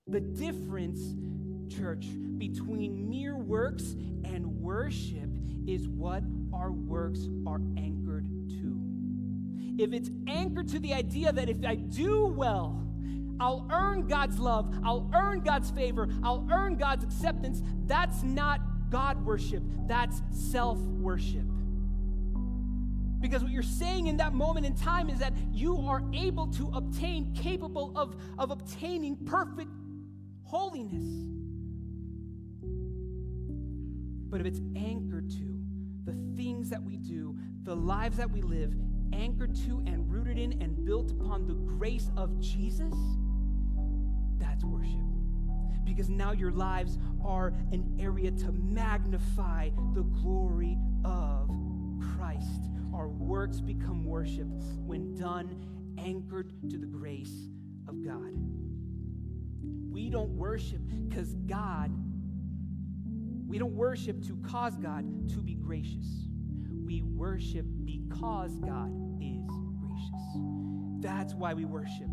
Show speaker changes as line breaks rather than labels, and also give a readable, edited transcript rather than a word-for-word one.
The difference, church, between mere works and worship is what our works are anchored to. If it's anchored to the idea that if I do well, I'll earn God's love, I'll earn God's favor, I'll earn God's acceptance, that's not God worship, that's self-worship. Because what you're saying in that moment in time is that you are able to obtain, capable of obtaining perfect holiness. But if it's anchored to the things that we do, the lives that we live, anchored to and rooted in and built upon the grace of Jesus, that's worship. Because now your lives are an area to magnify the glory of Christ. Our works become worship when done anchored to the grace of God. We don't worship because we don't worship to cause God to be gracious. We worship because God is gracious. That's why we worship.